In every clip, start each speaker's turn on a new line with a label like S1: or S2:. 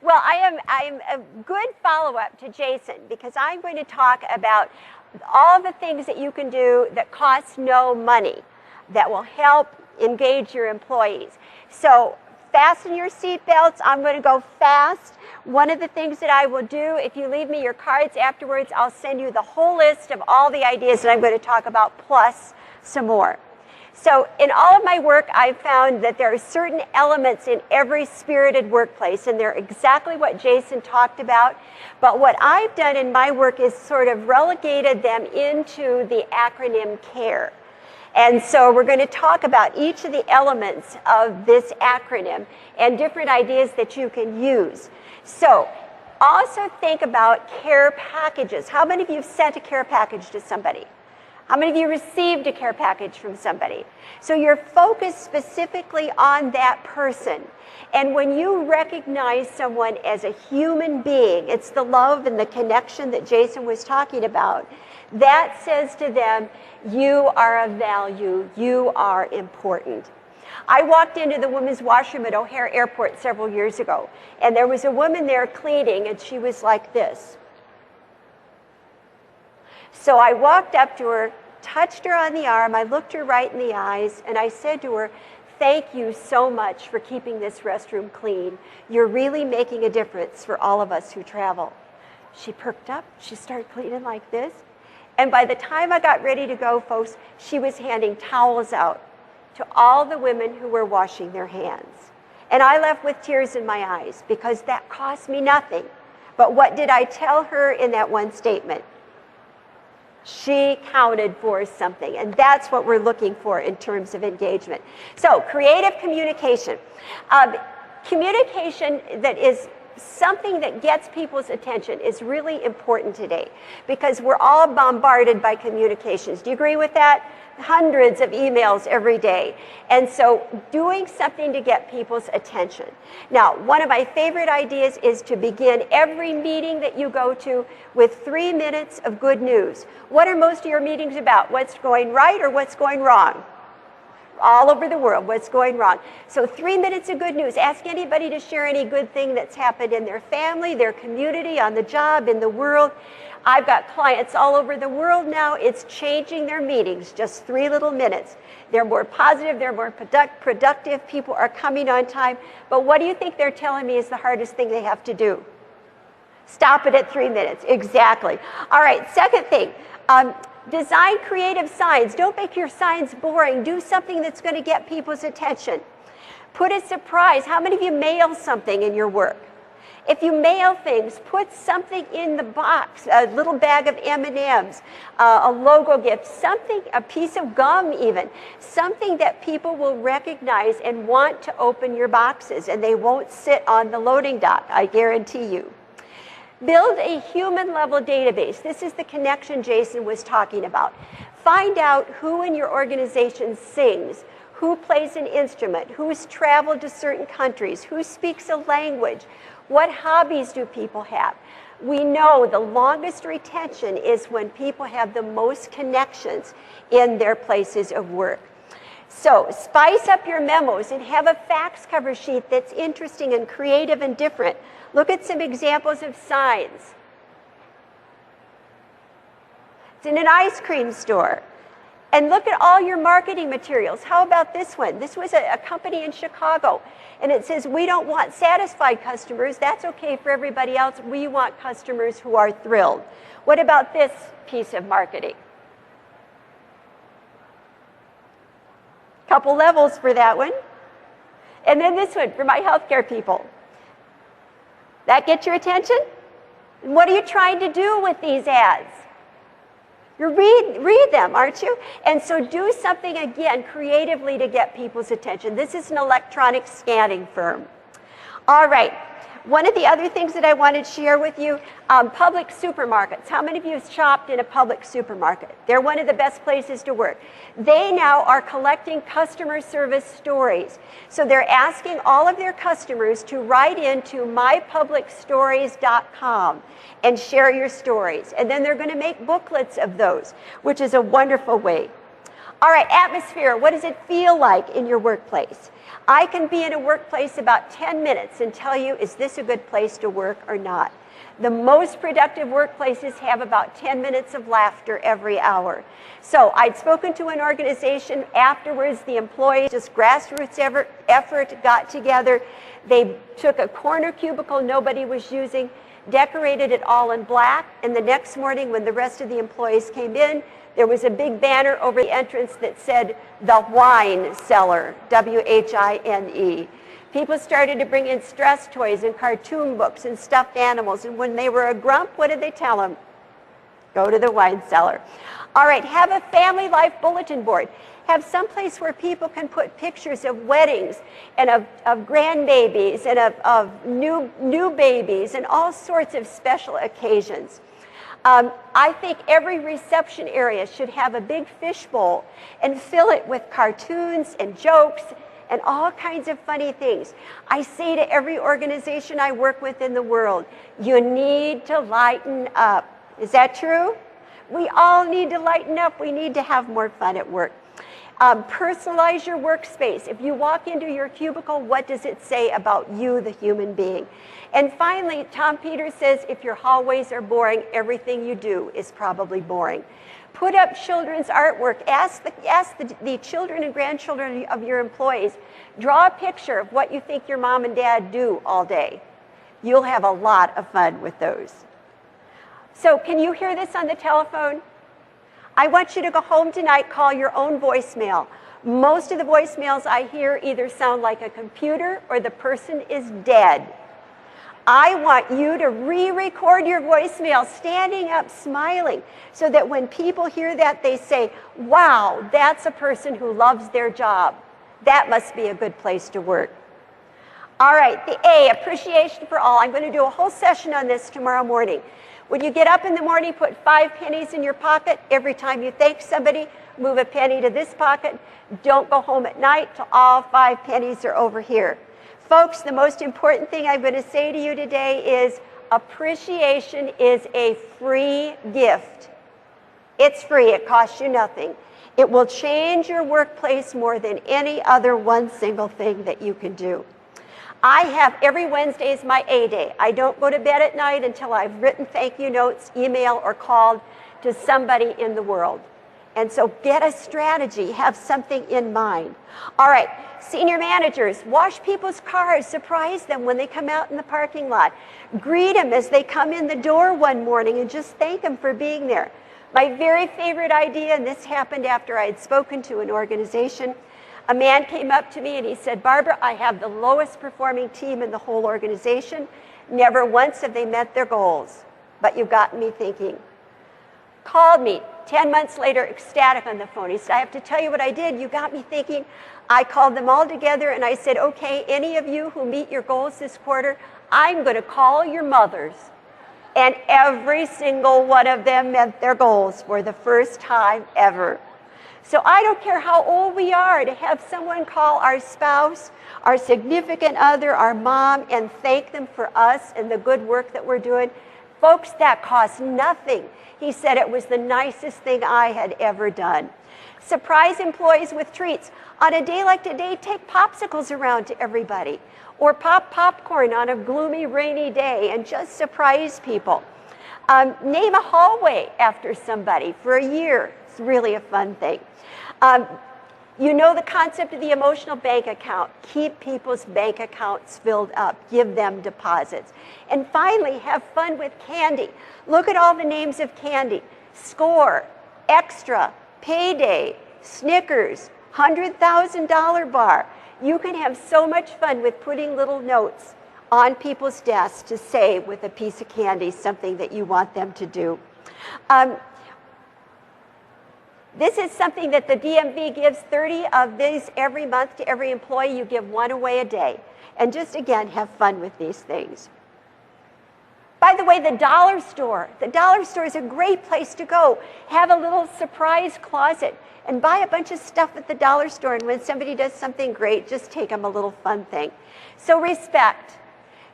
S1: Well, I'm a good follow-up to Jason because I'm going to talk about all the things that you can do that cost no money that will help engage your employees. So fasten your seatbelts. I'm going to go fast. One of the things that I will do, if you leave me your cards afterwards, I'll send you the whole list of all the ideas that I'm going to talk about, plus some more. So in all of my work, I've found that there are certain elements in every spirited workplace, and they're exactly what Jason talked about. But what I've done in my work is sort of relegated them into the acronym CARE. And so we're going to talk about each of the elements of this acronym and different ideas that you can use. So also think about care packages. How many of you have sent a care package to somebody? How many of you received a care package from somebody? So you're focused specifically on that person. And when you recognize someone as a human being, it's the love and the connection that Jason was talking about, that says to them, you are of value, you are important. I walked into the women's washroom at O'Hare Airport several years ago, and there was a woman there cleaning, and she was like this. So I walked up to her, touched her on the arm, I looked her right in the eyes, and I said to her, thank you so much for keeping this restroom clean. You're really making a difference for all of us who travel. She perked up, she started cleaning like this, and by the time I got ready to go, folks, she was handing towels out to all the women who were washing their hands. And I left with tears in my eyes because that cost me nothing. But what did I tell her in that one statement? She counted for something, and that's what we're looking for in terms of engagement. So, creative communication. Communication that is something that gets people's attention is really important today because we're all bombarded by communications. Do you agree with that? Hundreds of emails every day. And so doing something to get people's attention. Now, one of my favorite ideas is to begin every meeting that you go to with 3 minutes of good news. What are most of your meetings about? What's going right or what's going wrong? All over the world, what's going wrong. So 3 minutes of good news. Ask anybody to share any good thing that's happened in their family, their community, on the job, in the world. I've got clients all over the world now. It's changing their meetings, just 3 little minutes. They're more positive, they're more productive, people are coming on time. But what do you think they're telling me is the hardest thing they have to do? Stop it at 3 minutes, exactly. All right, second thing. Design creative signs. Don't make your signs boring. Do something that's going to get people's attention. Put a surprise. How many of you mail something in your work? If you mail things, put something in the box, a little bag of M&Ms, a logo gift, something, a piece of gum even, something that people will recognize and want to open your boxes, and they won't sit on the loading dock, I guarantee you. Build a human-level database. This is the connection Jason was talking about. Find out who in your organization sings, who plays an instrument, who's traveled to certain countries, who speaks a language, what hobbies do people have. We know the longest retention is when people have the most connections in their places of work. So spice up your memos and have a fax cover sheet that's interesting and creative and different. Look at some examples of signs. It's in an ice cream store. And look at all your marketing materials. How about this one? This was a company in Chicago. And it says, we don't want satisfied customers. That's okay for everybody else. We want customers who are thrilled. What about this piece of marketing? Couple levels for that one. And then this one for my healthcare people. That get your attention? And what are you trying to do with these ads? You read them, aren't you? And so do something, again, creatively to get people's attention. This is an electronic scanning firm. All right. One of the other things that I wanted to share with you, public supermarkets. How many of you have shopped in a public supermarket? They're one of the best places to work. They now are collecting customer service stories. So they're asking all of their customers to write into mypublicstories.com and share your stories. And then they're going to make booklets of those, which is a wonderful way. All right, atmosphere. What does it feel like in your workplace? I can be in a workplace about 10 minutes and tell you, is this a good place to work or not? The most productive workplaces have about 10 minutes of laughter every hour. So I'd spoken to an organization. Afterwards, the employees, just grassroots effort, got together. They took a corner cubicle nobody was using, decorated it all in black, and the next morning when the rest of the employees came in, there was a big banner over the entrance that said, "The Wine Cellar," W-H-I-N-E. People started to bring in stress toys and cartoon books and stuffed animals, and when they were a grump, what did they tell them? Go to the wine cellar. All right, have a family life bulletin board. Have some place where people can put pictures of weddings and of grandbabies and of new babies and all sorts of special occasions. I think every reception area should have a big fishbowl and fill it with cartoons and jokes and all kinds of funny things. I say to every organization I work with in the world, you need to lighten up. Is that true? We all need to lighten up. We need to have more fun at work. Personalize your workspace. If you walk into your cubicle, what does it say about you, the human being? And finally, Tom Peters says, if your hallways are boring, everything you do is probably boring. Put up children's artwork. Ask the children and grandchildren of your employees, draw a picture of what you think your mom and dad do all day. You'll have a lot of fun with those. So can you hear this on the telephone? I want you to go home tonight, call your own voicemail. Most of the voicemails I hear either sound like a computer or the person is dead. I want you to re-record your voicemail standing up smiling so that when people hear that, they say, wow, that's a person who loves their job. That must be a good place to work. All right, the A, appreciation for all. I'm going to do a whole session on this tomorrow morning. When you get up in the morning, put 5 pennies in your pocket. Every time you thank somebody, move a penny to this pocket. Don't go home at night till all 5 pennies are over here. Folks, the most important thing I'm going to say to you today is appreciation is a free gift. It's free. It costs you nothing. It will change your workplace more than any other one single thing that you can do. I have every Wednesday is my A day. I don't go to bed at night until I've written thank you notes, email, or called to somebody in the world. And so get a strategy, have something in mind. All right, senior managers, wash people's cars, surprise them when they come out in the parking lot. Greet them as they come in the door one morning and just thank them for being there. My very favorite idea, and this happened after I had spoken to an organization, a man came up to me and he said, Barbara, I have the lowest performing team in the whole organization. Never once have they met their goals, but you've gotten me thinking. Called me 10 months later, ecstatic on the phone. He said, I have to tell you what I did. You got me thinking. I called them all together and I said, okay, any of you who meet your goals this quarter, I'm going to call your mothers. And every single one of them met their goals for the first time ever. So I don't care how old we are, to have someone call our spouse, our significant other, our mom, and thank them for us and the good work that we're doing. Folks, that costs nothing. He said it was the nicest thing I had ever done. Surprise employees with treats. On a day like today, take popsicles around to everybody. Or pop popcorn on a gloomy, rainy day and just surprise people. Name a hallway after somebody for a year. It's really a fun thing. You know the concept of the emotional bank account. Keep people's bank accounts filled up. Give them deposits. And finally, have fun with candy. Look at all the names of candy. Score, Extra, Payday, Snickers, $100,000 bar. You can have so much fun with putting little notes on people's desks to say with a piece of candy something that you want them to do. This is something that the DMV gives 30 of these every month to every employee. You give 1 away a day. And just, again, have fun with these things. By the way, the dollar store. The dollar store is a great place to go. Have a little surprise closet and buy a bunch of stuff at the dollar store. And when somebody does something great, just take them a little fun thing. So respect.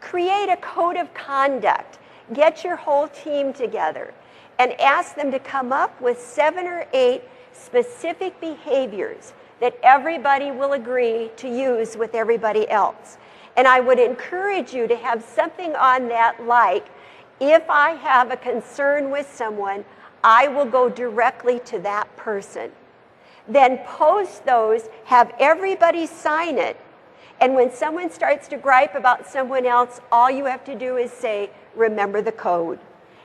S1: Create a code of conduct. Get your whole team together and ask them to come up with 7 or 8 specific behaviors that everybody will agree to use with everybody else. And I would encourage you to have something on that like, if I have a concern with someone, I will go directly to that person. Then post those, have everybody sign it, and when someone starts to gripe about someone else, all you have to do is say, remember the code.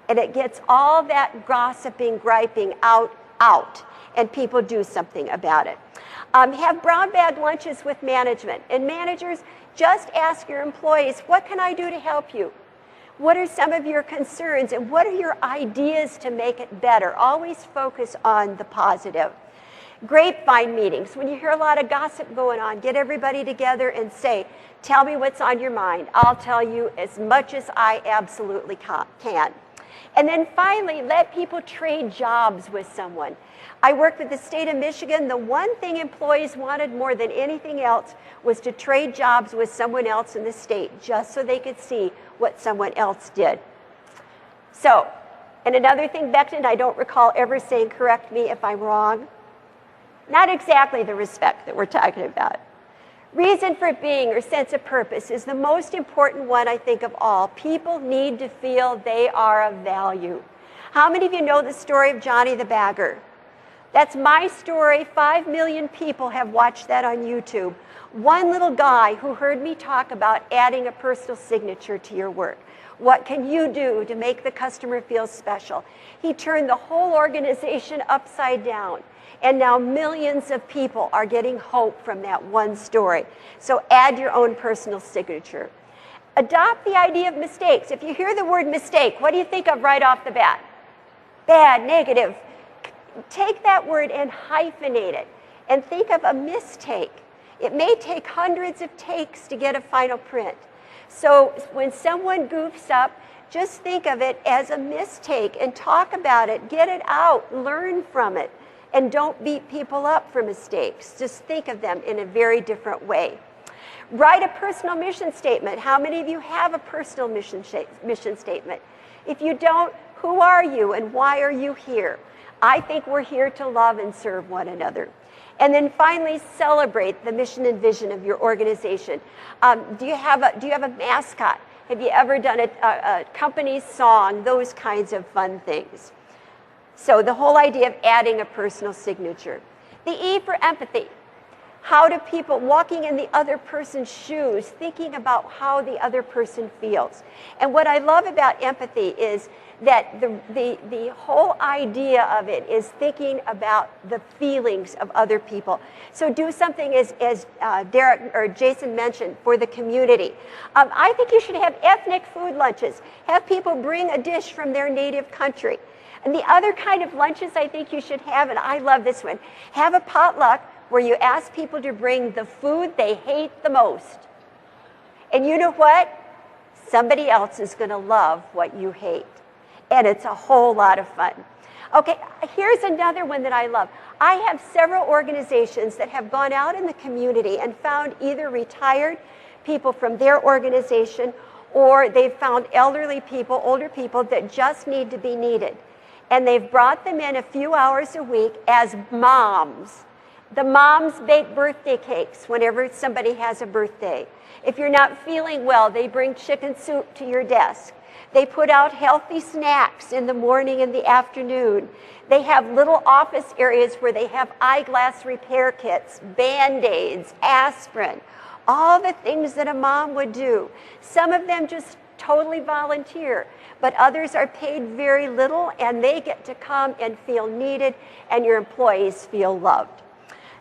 S1: And it gets all that gossiping, griping out, and people do something about it. Have brown bag lunches with management. And managers, just ask your employees, what can I do to help you? What are some of your concerns, and what are your ideas to make it better? Always focus on the positive. Grapevine meetings. When you hear a lot of gossip going on, get everybody together and say, tell me what's on your mind. I'll tell you as much as I absolutely can. And then finally, let people trade jobs with someone. I worked with the state of Michigan. The one thing employees wanted more than anything else was to trade jobs with someone else in the state, just so they could see what someone else did. So, and another thing, Beckton, I don't recall ever saying, correct me if I'm wrong. Not exactly the respect that we're talking about. Reason for being or sense of purpose is the most important one, I think, of all. People need to feel they are of value. How many of you know the story of Johnny the Bagger? That's my story. 5 million people have watched that on YouTube. One little guy who heard me talk about adding a personal signature to your work. What can you do to make the customer feel special? He turned the whole organization upside down. And now millions of people are getting hope from that one story. So add your own personal signature. Adopt the idea of mistakes. If you hear the word mistake, what do you think of right off the bat? Bad, negative. Take that word and hyphenate it and think of a mistake. It may take hundreds of takes to get a final print. So when someone goofs up, just think of it as a mistake and talk about it, get it out, learn from it, and don't beat people up for mistakes. Just think of them in a very different way. Write a personal mission statement. How many of you have a personal mission statement? If you don't, who are you and why are you here? I think we're here to love and serve one another. And then finally, celebrate the mission and vision of your organization. Do you have a mascot? Have you ever done a company song? Those kinds of fun things. So the whole idea of adding a personal signature. The E for empathy. How do people, walking in the other person's shoes, thinking about how the other person feels. And what I love about empathy is that the whole idea of it is thinking about the feelings of other people. So do something as Derek or Jason mentioned for the community. I think you should have ethnic food lunches. Have people bring a dish from their native country. And the other kind of lunches I think you should have, and I love this one, have a potluck where you ask people to bring the food they hate the most. And you know what? Somebody else is going to love what you hate. And it's a whole lot of fun. Okay, here's another one that I love. I have several organizations that have gone out in the community and found either retired people from their organization, or they've found elderly people, older people that just need to be needed. And they've brought them in a few hours a week as moms. The moms bake birthday cakes whenever somebody has a birthday. If you're not feeling well, they bring chicken soup to your desk. They put out healthy snacks in the morning and the afternoon. They have little office areas where they have eyeglass repair kits, Band-Aids, aspirin, all the things that a mom would do. Some of them just totally volunteer, but others are paid very little and they get to come and feel needed, and your employees feel loved.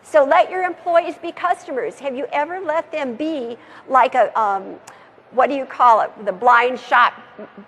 S1: So let your employees be customers. Have you ever let them be like a, what do you call it, the blind shop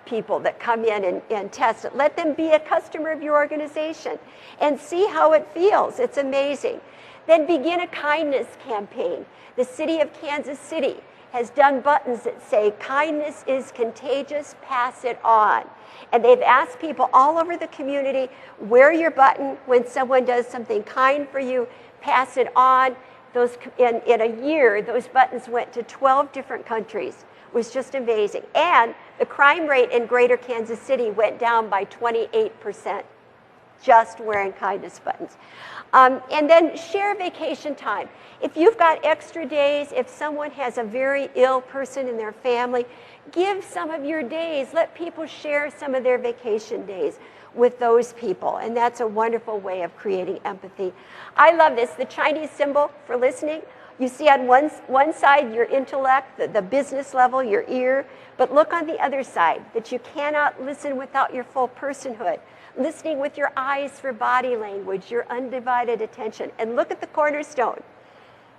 S1: people that come in and test it? Let them be a customer of your organization and see how it feels. It's amazing. Then begin a kindness campaign. The city of Kansas City has done buttons that say, kindness is contagious, pass it on. And they've asked people all over the community, wear your button when someone does something kind for you, pass it on. Those, in a year, those buttons went to 12 different countries. It was just amazing. And the crime rate in greater Kansas City went down by 28%. just wearing kindness buttons. And then share vacation time. If you've got extra days, if someone has a very ill person in their family, give some of your days. Let people share some of their vacation days with those people. And that's a wonderful way of creating empathy. I love this, the Chinese symbol for listening. You see on one side your intellect, the business level, your ear, but look on the other side, that you cannot listen without your full personhood. Listening with your eyes for body language, your undivided attention. And look at the cornerstone.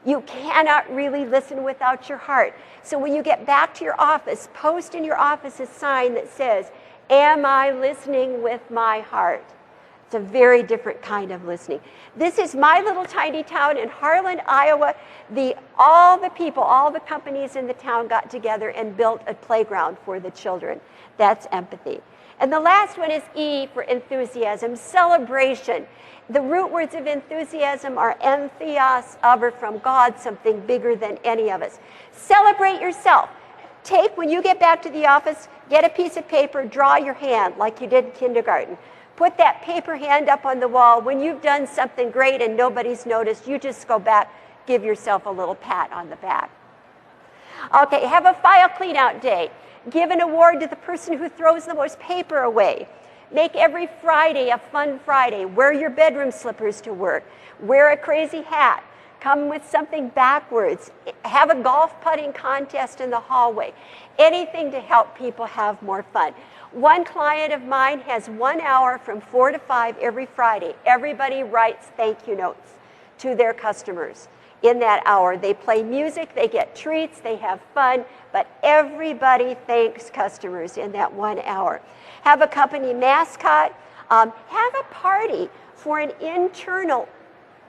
S1: You cannot really listen without your heart. So when you get back to your office, post in your office a sign that says, "Am I listening with my heart?" It's a very different kind of listening. This is my little tiny town in Harlan, Iowa. All the people, all the companies in the town got together and built a playground for the children. That's empathy. And the last one is E for enthusiasm, celebration. The root words of enthusiasm are entheos, over from God, something bigger than any of us. Celebrate yourself. When you get back to the office, get a piece of paper, draw your hand like you did in kindergarten. Put that paper hand up on the wall. When you've done something great and nobody's noticed, you just go back, give yourself a little pat on the back. Okay, have a file clean out day. Give an award to the person who throws the most paper away. Make every Friday a fun Friday. Wear your bedroom slippers to work. Wear a crazy hat. Come with something backwards. Have a golf putting contest in the hallway. Anything to help people have more fun. One client of mine has 1 hour from 4 to 5 every Friday. Everybody writes thank you notes to their customers. In that hour, they play music, they get treats, they have fun, but everybody thanks customers in that 1 hour. Have a company mascot. Have a party for an internal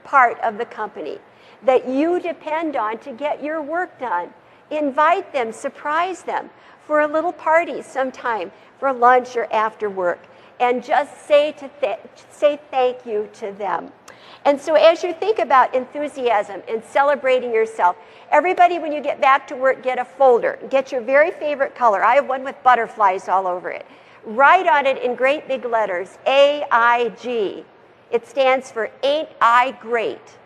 S1: part of the company that you depend on to get your work done. Invite them, surprise them for a little party sometime, for lunch or after work, and just say thank you to them. And so as you think about enthusiasm and celebrating yourself, everybody, when you get back to work, get a folder. Get your very favorite color. I have one with butterflies all over it. Write on it in great big letters, AIG. It stands for Ain't I Great?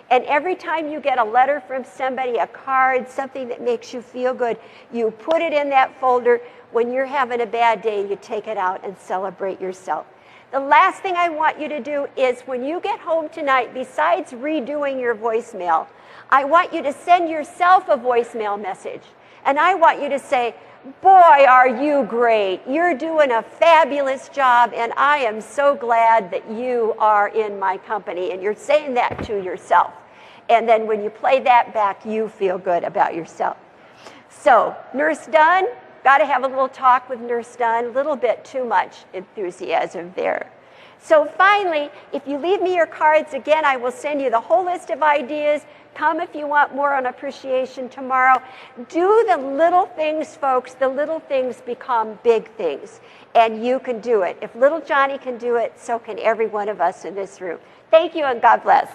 S1: And every time you get a letter from somebody, a card, something that makes you feel good, you put it in that folder. When you're having a bad day, you take it out and celebrate yourself. The last thing I want you to do is when you get home tonight, besides redoing your voicemail, I want you to send yourself a voicemail message. And I want you to say, "Boy, are you great. You're doing a fabulous job, and I am so glad that you are in my company." And you're saying that to yourself. And then when you play that back, you feel good about yourself. So, Nurse Dunn, got to have a little talk with Nurse Dunn, a little bit too much enthusiasm there. So finally, if you leave me your cards, again, I will send you the whole list of ideas. Come if you want more on appreciation tomorrow. Do the little things, folks. The little things become big things. And you can do it. If little Johnny can do it, so can every one of us in this room. Thank you and God bless.